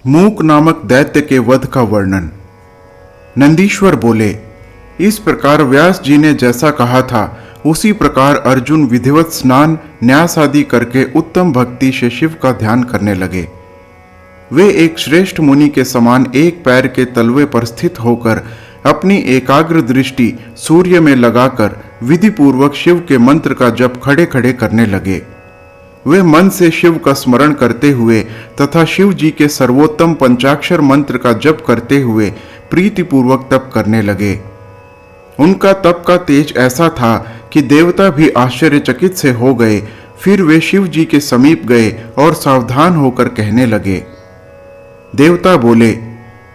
मूक नामक दैत्य के वध का वर्णन। नंदीश्वर बोले, इस प्रकार व्यास जी ने जैसा कहा था उसी प्रकार अर्जुन विधिवत स्नान न्यास आदि करके उत्तम भक्ति से शिव का ध्यान करने लगे। वे एक श्रेष्ठ मुनि के समान एक पैर के तलवे पर स्थित होकर अपनी एकाग्र दृष्टि सूर्य में लगाकर विधि पूर्वक शिव के मंत्र का जप खड़े खड़े करने लगे। वे मन से शिव का स्मरण करते हुए तथा शिव जी के सर्वोत्तम पंचाक्षर मंत्र का जप करते हुए प्रीतिपूर्वक तप करने लगे। उनका तप का तेज ऐसा था कि देवता भी आश्चर्यचकित से हो गए। फिर वे शिव जी के समीप गए और सावधान होकर कहने लगे। देवता बोले,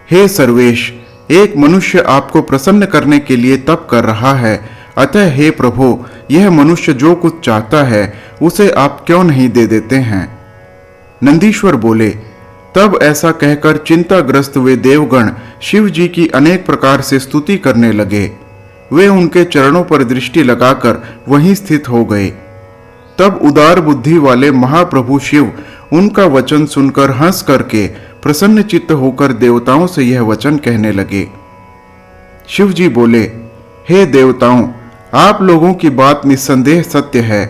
हे सर्वेश, एक मनुष्य आपको प्रसन्न करने के लिए तप कर रहा है, अतः हे प्रभु, यह मनुष्य जो कुछ चाहता है उसे आप क्यों नहीं दे देते हैं। नंदीश्वर बोले, तब ऐसा कहकर चिंताग्रस्त वे देवगण शिव जी की अनेक प्रकार से स्तुति करने लगे। वे उनके चरणों पर दृष्टि लगाकर वहीं स्थित हो गए। तब उदार बुद्धि वाले महाप्रभु शिव उनका वचन सुनकर हंस करके प्रसन्न चित्त होकर देवताओं से यह वचन कहने लगे। शिव जी बोले, हे देवताओं, आप लोगों की बात निस्संदेह सत्य है।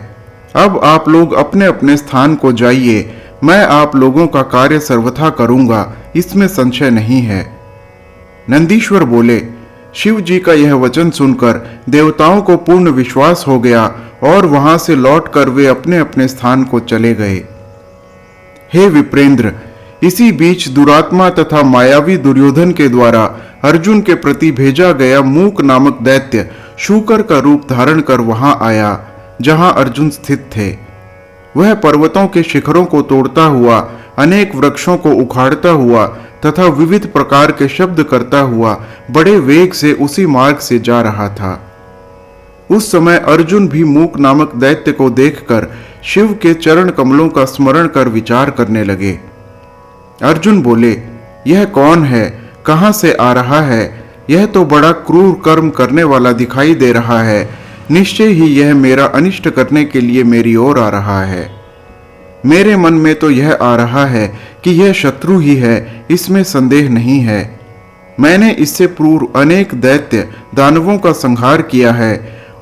अब आप लोग अपने अपने स्थान को जाइए। मैं आप लोगों का कार्य सर्वथा करूंगा, इसमें संशय नहीं है। नंदीश्वर बोले, शिव जी का यह वचन सुनकर देवताओं को पूर्ण विश्वास हो गया और वहां से लौटकर वे अपने अपने स्थान को चले गए। हे विप्रेंद्र, इसी बीच दुरात्मा तथा मायावी दुर्योधन के द्वारा अर्जुन के प्रति भेजा गया मूक नामक दैत्य शूकर का रूप धारण कर वहां आया जहां अर्जुन स्थित थे। वह पर्वतों के शिखरों को तोड़ता हुआ, अनेक वृक्षों को उखाड़ता हुआ तथा विविध प्रकार के शब्द करता हुआ बड़े वेग से उसी मार्ग से जा रहा था। उस समय अर्जुन भी मूक नामक दैत्य को देखकर शिव के चरण कमलों का स्मरण कर विचार करने लगे। अर्जुन बोले, यह कौन है, कहां से आ रहा है? यह तो बड़ा क्रूर कर्म करने वाला दिखाई दे रहा है। निश्चय ही यह मेरा अनिष्ट करने के लिए मेरी ओर आ रहा है। मेरे मन में तो यह आ रहा है कि यह शत्रु ही है, इसमें संदेह नहीं है। मैंने इससे पूर्व अनेक दैत्य दानवों का संहार किया है।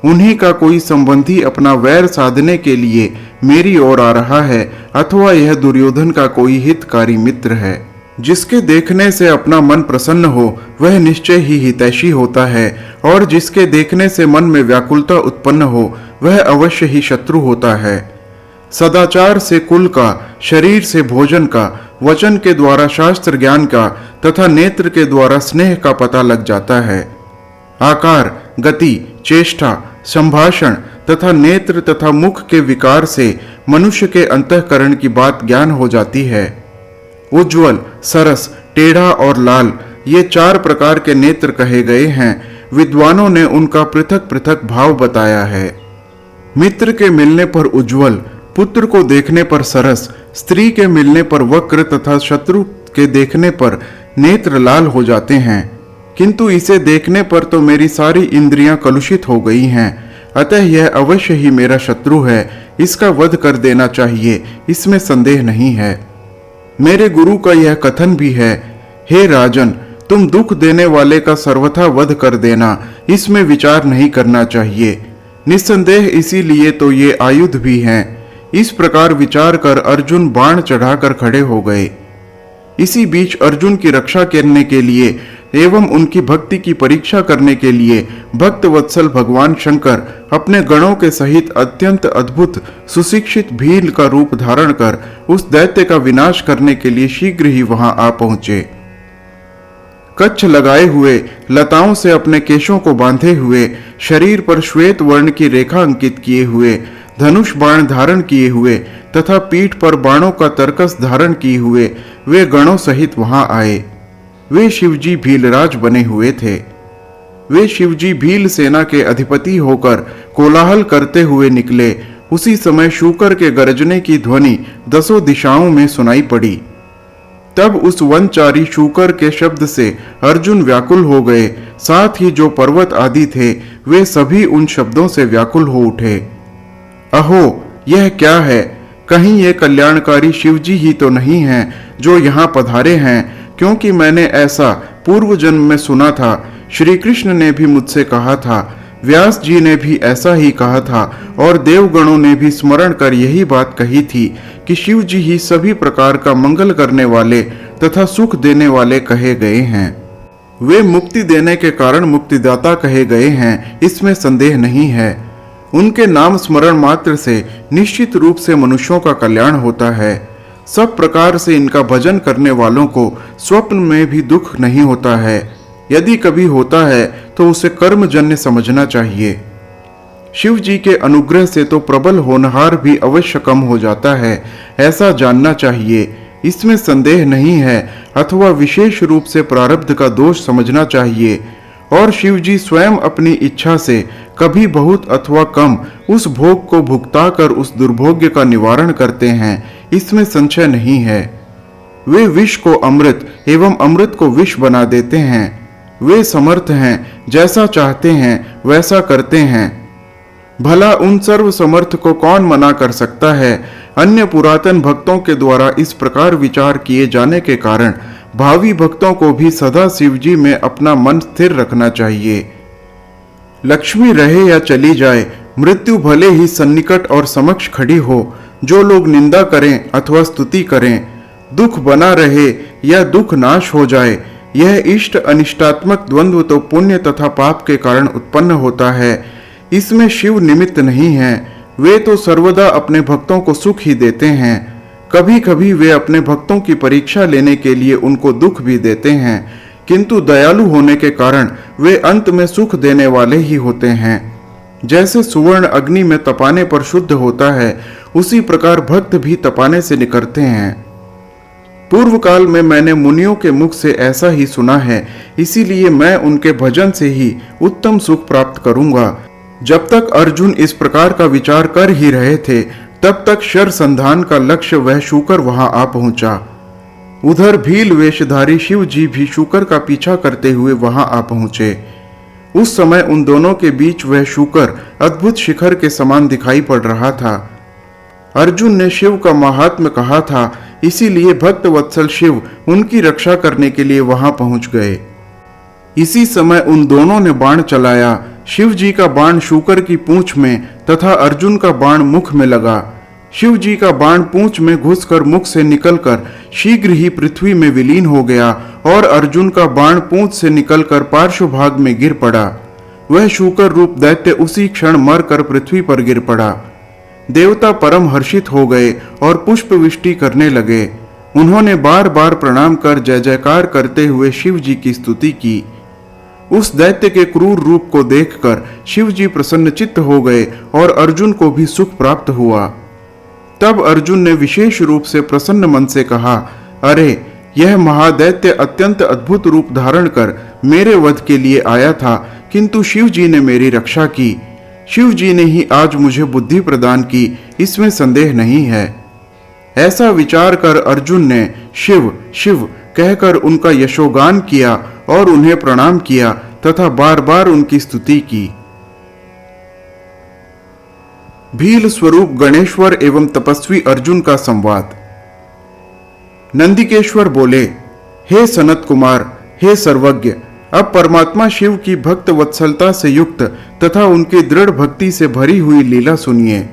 उन्हीं का कोई संबंधी अपना वैर साधने के लिए मेरी ओर आ रहा है, अथवा यह दुर्योधन का कोई हितकारी मित्र है। जिसके देखने से अपना मन प्रसन्न हो वह निश्चय ही हितैषी होता है, और जिसके देखने से मन में व्याकुलता उत्पन्न हो वह अवश्य ही शत्रु होता है। सदाचार से कुल का, शरीर से भोजन का, वचन के द्वारा शास्त्र ज्ञान का तथा नेत्र के द्वारा स्नेह का पता लग जाता है। आकार, गति, चेष्टा, संभाषण तथा नेत्र तथा मुख के विकार से मनुष्य के अंतःकरण की बात ज्ञान हो जाती है। उज्ज्वल, सरस, टेढ़ा और लाल, ये चार प्रकार के नेत्र कहे गए हैं। विद्वानों ने उनका पृथक पृथक भाव बताया है। मित्र के मिलने पर उज्ज्वल, पुत्र को देखने पर सरस, स्त्री के मिलने पर वक्र तथा शत्रु के देखने पर नेत्र लाल हो जाते हैं। किंतु इसे देखने पर तो मेरी सारी इंद्रियां कलुषित हो गई हैं, अतः यह अवश्य ही मेरा शत्रु है। इसका वध कर देना चाहिए, इसमें संदेह नहीं है। मेरे गुरु का यह कथन भी है, हे राजन, तुम दुख देने वाले का सर्वथा वध कर देना, इसमें विचार नहीं करना चाहिए। निस्संदेह इसीलिए तो ये आयुध भी हैं। इस प्रकार विचार कर अर्जुन बाण चढ़ाकर खड़े हो गए। इसी बीच अर्जुन की रक्षा करने के लिए एवं उनकी भक्ति की परीक्षा करने के लिए भक्त वत्सल भगवान शंकर अपने गणों के सहित अत्यंत अद्भुत सुशिक्षित भील का रूप धारण कर उस दैत्य का विनाश करने के लिए शीघ्र ही वहां आ पहुंचे। कच्छ लगाए हुए, लताओं से अपने केशों को बांधे हुए, शरीर पर श्वेत वर्ण की रेखा अंकित किए हुए, धनुष बाण धारण किए हुए तथा पीठ पर बाणों का तरकस धारण किए हुए वे गणों सहित वहां आए। वे शिवजी भीलराज बने हुए थे। वे शिवजी भील सेना के अधिपति होकर कोलाहल करते हुए निकले। उसी समय शूकर के गरजने की ध्वनि दसों दिशाओं में सुनाई पड़ी। तब उस वनचारी शूकर के शब्द से अर्जुन व्याकुल हो गए। साथ ही जो पर्वत आदि थे वे सभी उन शब्दों से व्याकुल हो उठे। अहो, यह क्या है? कहीं ये कल्याणकारी शिवजी ही तो नहीं हैं जो यहाँ पधारे हैं, क्योंकि मैंने ऐसा पूर्व जन्म में सुना था। श्री कृष्ण ने भी मुझसे कहा था, व्यास जी ने भी ऐसा ही कहा था, और देवगणों ने भी स्मरण कर यही बात कही थी कि शिव जी ही सभी प्रकार का मंगल करने वाले तथा सुख देने वाले कहे गए हैं। वे मुक्ति देने के कारण मुक्तिदाता कहे गए हैं, इसमें संदेह नहीं है। उनके नाम स्मरण मात्र से निश्चित रूप से मनुष्यों का कल्याण होता है। सब प्रकार से इनका भजन करने वालों को स्वप्न में भी दुख नहीं होता है। यदि कभी होता है तो उसे कर्मजन्य समझना चाहिए। शिव जी के अनुग्रह से तो प्रबल होनहार भी अवश्य कम हो जाता है, ऐसा जानना चाहिए, इसमें संदेह नहीं है। अथवा विशेष रूप से प्रारब्ध का दोष समझना चाहिए। और शिव जी स्वयं अपनी इच्छा से कभी बहुत अथवा कम उस भोग को भुगता कर उस दुर्भोग्य का निवारण करते हैं, इसमें संशय नहीं है। वे विष को अमृत एवं अमृत को विष बना देते हैं। वे समर्थ हैं, जैसा चाहते हैं वैसा करते हैं। भला उन सर्व समर्थ को कौन मना कर सकता है। अन्य पुरातन भक्तों के द्वारा इस प्रकार विचार किए जाने के कारण भावी भक्तों को भी सदा शिव जी में अपना मन स्थिर रखना चाहिए। लक्ष्मी रहे या चली जाए, मृत्यु भले ही सन्निकट और समक्ष खड़ी हो, जो लोग निंदा करें अथवा स्तुति करें, दुख बना रहे या दुख नाश हो जाए, यह इष्ट अनिष्टात्मक द्वंद्व तो पुण्य तथा पाप के कारण उत्पन्न होता है। इसमें शिव निमित्त नहीं है। वे तो सर्वदा अपने भक्तों को सुख ही देते हैं। कभी कभी वे अपने भक्तों की परीक्षा लेने के लिए उनको दुख भी देते हैं, किंतु दयालु होने के कारण वे अंत में सुख देने वाले ही होते हैं। जैसे सुवर्ण अग्नि में तपाने पर शुद्ध होता है, उसी प्रकार भक्त भी तपाने से निकलते हैं। पूर्व काल में मैंने मुनियों के मुख से ऐसा ही सुना है, इसीलिए मैं उनके भजन से ही उत्तम सुख प्राप्त करूंगा। जब तक अर्जुन इस प्रकार का विचार कर ही रहे थे, तब तक शर संधान का लक्ष्य वह शूकर वहां आ पहुंचा। उधर भील वेशधारी शिव जी भी शूकर का पीछा करते हुए वहां आ पहुंचे। उस समय उन दोनों के बीच वह शूकर अद्भुत शिखर के समान दिखाई पड़ रहा था। अर्जुन ने शिव का महात्म्य कहा था, इसीलिए भक्त वत्सल शिव उनकी रक्षा करने के लिए वहां पहुंच गए। इसी समय उन दोनों ने बाण चलाया। शिव जी का बाण शूकर की पूंछ में तथा अर्जुन का बाण मुख में लगा। शिव जी का बाण पूंछ में घुसकर मुख से निकलकर शीघ्र ही पृथ्वी में विलीन हो गया, और अर्जुन का बाण पूंछ से निकलकर पार्श्व भाग में गिर पड़ा। वह शूकर रूप दैत्य उसी क्षण मरकर पृथ्वी पर गिर पड़ा। देवता परम हर्षित हो गए और पुष्प वृष्टि करने लगे। उन्होंने बार बार प्रणाम कर जय जयकार करते हुए शिव जी की स्तुति की। उस दैत्य के क्रूर रूप को देखकर शिव जी प्रसन्नचित्त हो गए और अर्जुन को भी सुख प्राप्त हुआ। तब अर्जुन ने विशेष रूप से प्रसन्न मन से कहा, अरे यह महादैत्य अत्यंत अद्भुत रूप धारण कर मेरे वध के लिए आया था, किंतु शिव जी ने मेरी रक्षा की। शिव जी ने ही आज मुझे बुद्धि प्रदान की, इसमें संदेह नहीं है। ऐसा विचार कर अर्जुन ने शिव शिव कहकर उनका यशोगान किया और उन्हें प्रणाम किया तथा बार बार उनकी स्तुति की। भील स्वरूप गणेश्वर एवं तपस्वी अर्जुन का संवाद। नंदिकेश्वर बोले, हे सनत कुमार, हे सर्वज्ञ, अब परमात्मा शिव की भक्त वत्सलता से युक्त तथा उनकी दृढ़ भक्ति से भरी हुई लीला सुनिए।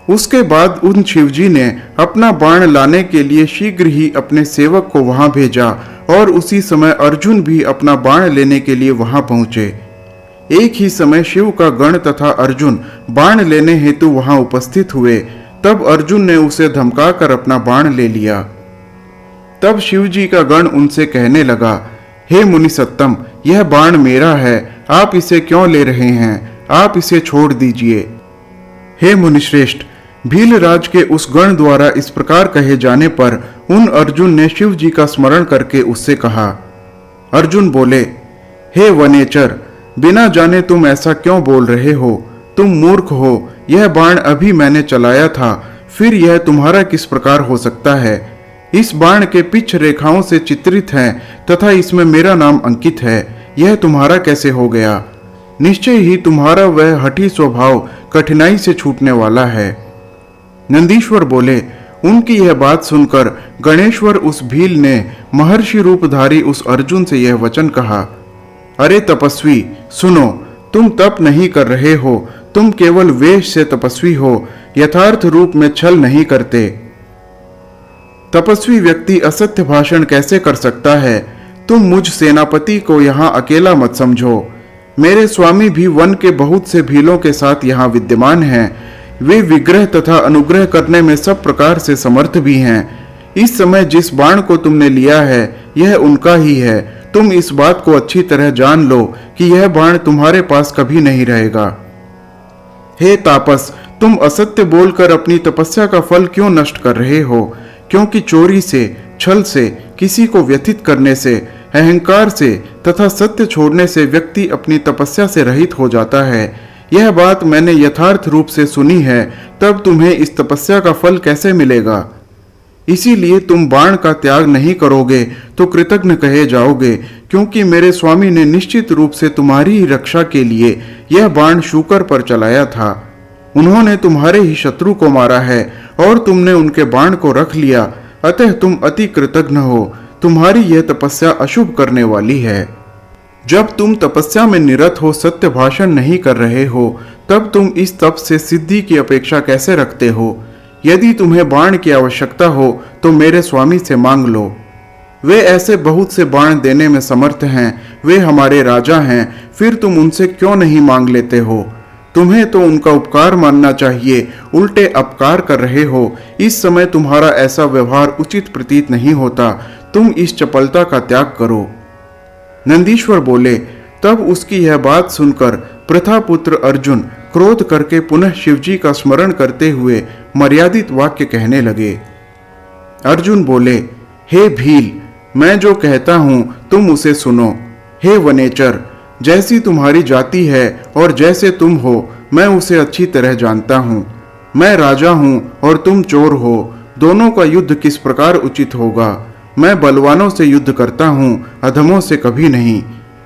उसके बाद उन शिवजी ने अपना बाण लाने के लिए शीघ्र ही अपने सेवक को वहां भेजा, और उसी समय अर्जुन भी अपना बाण लेने के लिए वहां पहुंचे। एक ही समय शिव का गण तथा अर्जुन बाण लेने हेतु वहां उपस्थित हुए। तब अर्जुन ने उसे धमकाकर अपना बाण ले लिया। तब शिव जी का गण उनसे कहने लगा, हे मुनि सत्तम, यह बाण मेरा है, आप इसे क्यों ले रहे हैं? आप इसे छोड़ दीजिए। हे मुनिश्रेष्ठ, भीलराज के उस गण द्वारा इस प्रकार कहे जाने पर उन अर्जुन ने शिव जी का स्मरण करके उससे कहा। अर्जुन बोले, हे वनेचर, बिना जाने तुम ऐसा क्यों बोल रहे हो? तुम मूर्ख हो। यह बाण अभी मैंने चलाया था, फिर यह तुम्हारा किस प्रकार हो सकता है? इस बाण के पिछ रेखाओं से चित्रित हैं तथा इसमें मेरा नाम अंकित है। यह तुम्हारा कैसे हो गया? निश्चय ही तुम्हारा वह हठी स्वभाव कठिनाई से छूटने वाला है। नंदीश्वर बोले, उनकी यह बात सुनकर गणेश्वर उस भील ने महर्षि रूपधारी उस अर्जुन से यह वचन कहा, अरे तपस्वी सुनो, तुम तप नहीं कर रहे हो, तुम केवल वेश से तपस्वी हो, यथार्थ रूप में छल नहीं करते। तपस्वी व्यक्ति असत्य भाषण कैसे कर सकता है? तुम मुझ सेनापति को यहाँ अकेला मत समझो। मेरे स्वामी भी वन के बहुत से भीलों के साथ यहाँ विद्यमान हैं। वे विग्रह तथा अनुग्रह करने में सब प्रकार से समर्थ भी हैं। इस समय जिस बाण को तुमने लिया है यह उनका ही है। तुम इस बात को अच्छी तरह जान लो कि यह बाण तुम्हारे पास कभी नहीं रहेगा। हे तापस, तुम असत्य बोलकर अपनी तपस्या का फल क्यों नष्ट कर रहे हो? क्योंकि चोरी से, छल से, किसी को व्यथित करने से, अहंकार से तथा सत्य छोड़ने से व्यक्ति अपनी तपस्या से रहित हो जाता है। यह बात मैंने यथार्थ रूप से सुनी है, तब तुम्हें इस तपस्या का फल कैसे मिलेगा? इसीलिए तुम बाण का त्याग नहीं करोगे तो कृतज्ञ कहे जाओगे, क्योंकि मेरे स्वामी ने निश्चित रूप से तुम्हारी ही रक्षा के लिए यह बाण शूकर पर चलाया था। उन्होंने तुम्हारे ही शत्रु को मारा है और तुमने उनके बाण को रख लिया, अतः तुम अति कृतज्ञ हो। तुम्हारी यह तपस्या अशुभ करने वाली है। जब तुम तपस्या में निरत हो, सत्य भाषण नहीं कर रहे हो, तब तुम इस तप से सिद्धि की अपेक्षा कैसे रखते हो? यदि तुम्हें बाण की आवश्यकता हो तो मेरे स्वामी से मांग लो। वे ऐसे बहुत से बाण देने में समर्थ हैं, वे हमारे राजा हैं, फिर तुम उनसे क्यों नहीं मांग लेते हो? तुम्हें तो उनका उपकार मानना चाहिए, उल्टे अपकार कर रहे हो। इस समय तुम्हारा ऐसा व्यवहार उचित प्रतीत नहीं होता। तुम इस चपलता का त्याग करो। नंदीश्वर बोले, तब उसकी यह बात सुनकर प्रथापुत्र अर्जुन क्रोध करके पुनः शिवजी का स्मरण करते हुए मर्यादित वाक्य कहने लगे। अर्जुन बोले, हे भील, मैं जो कहता हूं तुम उसे सुनो। हे वनेचर, जैसी तुम्हारी जाति है और जैसे तुम हो मैं उसे अच्छी तरह जानता हूं। मैं राजा हूं और तुम चोर हो। दोनों का युद्ध किस प्रकार उचित होगा? मैं बलवानों से युद्ध करता हूं, अधमों से कभी नहीं।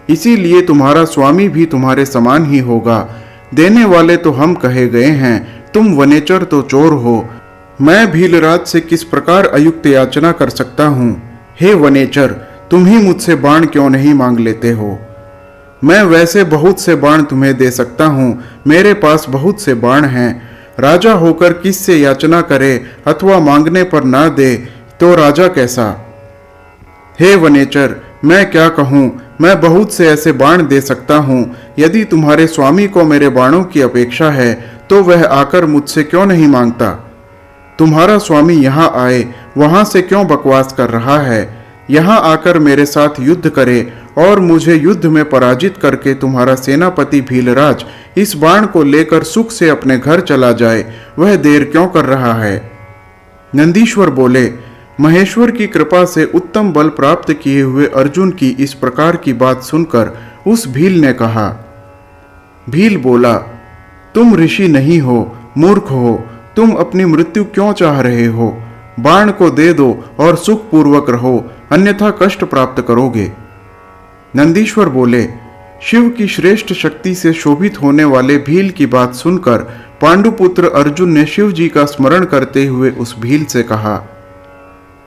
इसीलिए तुम्हारा स्वामी भी तुम्हारे समान ही होगा। देने वाले तो हम कहे गए हैं, तुम वनेचर तो चोर हो। मैं भीलराज से किस प्रकार अयुक्त याचना कर सकता हूं? हे वनेचर, तुम ही मुझसे बाण क्यों नहीं मांग लेते हो? मैं वैसे बहुत से बाण तुम्हें दे सकता हूं, मेरे पास बहुत से बाण हैं। राजा होकर किस से याचना करे अथवा मांगने पर ना दे तो राजा कैसा? हे वनेचर, मैं क्या कहूँ, मैं बहुत से ऐसे बाण दे सकता हूँ। यदि तुम्हारे स्वामी को मेरे बाणों की अपेक्षा है तो वह आकर मुझसे क्यों नहीं मांगता? तुम्हारा स्वामी यहाँ आए, वहां से क्यों बकवास कर रहा है? यहाँ आकर मेरे साथ युद्ध करे और मुझे युद्ध में पराजित करके तुम्हारा सेनापति भीलराज इस बाण को लेकर सुख से अपने घर चला जाए, वह देर क्यों कर रहा है? नंदीश्वर बोले, महेश्वर की कृपा से उत्तम बल प्राप्त किए हुए अर्जुन की इस प्रकार की बात सुनकर उस भील ने कहा। भील बोला, तुम ऋषि नहीं हो, मूर्ख हो। तुम अपनी मृत्यु क्यों चाह रहे हो? बाण को दे दो और सुख पूर्वक रहो, अन्यथा कष्ट प्राप्त करोगे। नंदीश्वर बोले, शिव की श्रेष्ठ शक्ति से शोभित होने वाले भील की बात सुनकर पांडुपुत्र अर्जुन ने शिव जी का स्मरण करते हुए उस भील से कहा।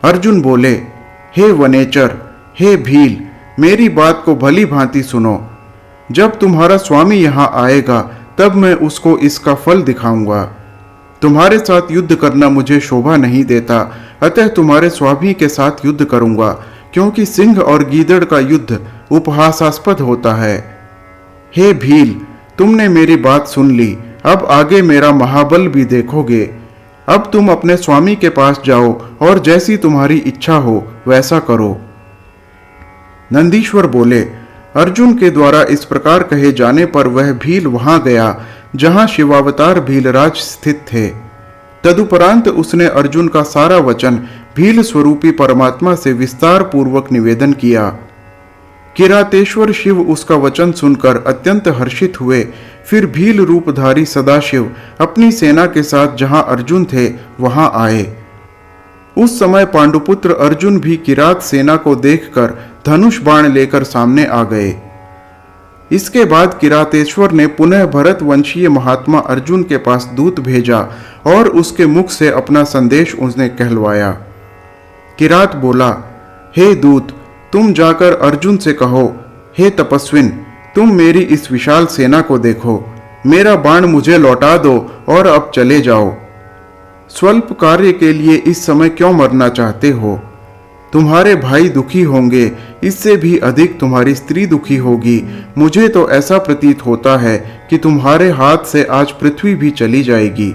अर्जुन बोले, हे वनेचर, हे भील, मेरी बात को भली भांति सुनो। जब तुम्हारा स्वामी यहाँ आएगा तब मैं उसको इसका फल दिखाऊंगा। तुम्हारे साथ युद्ध करना मुझे शोभा नहीं देता, अतः तुम्हारे स्वामी के साथ युद्ध करूंगा, क्योंकि सिंह और गीदड़ का युद्ध उपहासास्पद होता है। हे भील, तुमने मेरी बात सुन ली, अब आगे मेरा महाबल भी देखोगे। अब तुम अपने स्वामी के पास जाओ और जैसी तुम्हारी इच्छा हो वैसा करो। नंदीश्वर बोले, अर्जुन के द्वारा इस प्रकार कहे जाने पर वह भील वहां गया जहां शिवावतार भीलराज स्थित थे। तदुपरांत उसने अर्जुन का सारा वचन भील स्वरूपी परमात्मा से विस्तार पूर्वक निवेदन किया। किरातेश्वर शिव उसका वचन सुनकर अत्यंत हर्षित हुए। फिर भील रूपधारी सदाशिव अपनी सेना के साथ जहां अर्जुन थे वहां आए। उस समय पांडुपुत्र अर्जुन भी किरात सेना को देखकर धनुष बाण लेकर सामने आ गए। इसके बाद किरातेश्वर ने पुनः भरत वंशीय महात्मा अर्जुन के पास दूत भेजा और उसके मुख से अपना संदेश उसने कहलवाया। किरात बोला, हे दूत, तुम जाकर अर्जुन से कहो, हे तपस्विन, तुम मेरी इस विशाल सेना को देखो, मेरा बाण मुझे लौटा दो और अब चले जाओ। स्वल्प कार्य के लिए इस समय क्यों मरना चाहते हो? तुम्हारे भाई दुखी होंगे, इससे भी अधिक तुम्हारी स्त्री दुखी होगी। मुझे तो ऐसा प्रतीत होता है कि तुम्हारे हाथ से आज पृथ्वी भी चली जाएगी।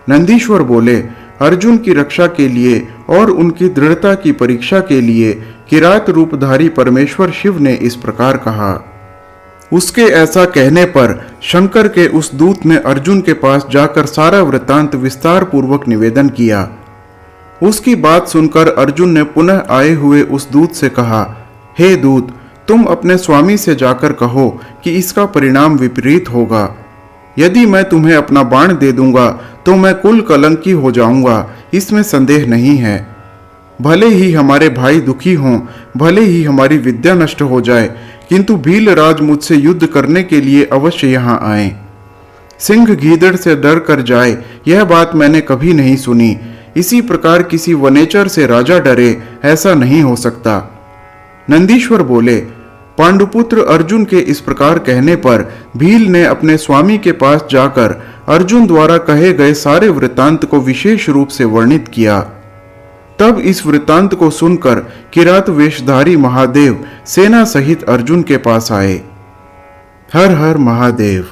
नंदीश्वर बोले, अर्जुन की रक्षा के लिए और उनकी दृढ़ता की परीक्षा के लिए किरात रूपधारी परमेश्वर शिव ने इस प्रकार कहा। उसके ऐसा कहने पर शंकर के उस दूत ने अर्जुन के पास जाकर सारा वृत्तांत विस्तार पूर्वक निवेदन किया। उसकी बात सुनकर अर्जुन ने पुनः आए हुए उस दूत से कहा, हे दूत, तुम अपने स्वामी से जाकर कहो कि इसका परिणाम विपरीत होगा। यदि मैं तुम्हें अपना बाण दे दूंगा तो मैं कुल कलंकी हो जाऊंगा, इसमें संदेह नहीं है। भले ही हमारे भाई दुखी हों, भले ही हमारी विद्या नष्ट हो जाए, किंतु भीलराज मुझसे युद्ध करने के लिए अवश्य यहाँ आए। सिंह गीदड़ से डर कर जाए, यह बात मैंने कभी नहीं सुनी। इसी प्रकार किसी वनेचर से राजा डरे, ऐसा नहीं हो सकता। नंदीश्वर बोले, पांडुपुत्र अर्जुन के इस प्रकार कहने पर भील ने अपने स्वामी के पास जाकर अर्जुन द्वारा कहे गए सारे वृत्तांत को विशेष रूप से वर्णित किया। तब इस वृत्तांत को सुनकर किरात वेशधारी महादेव सेना सहित अर्जुन के पास आए। हर हर महादेव।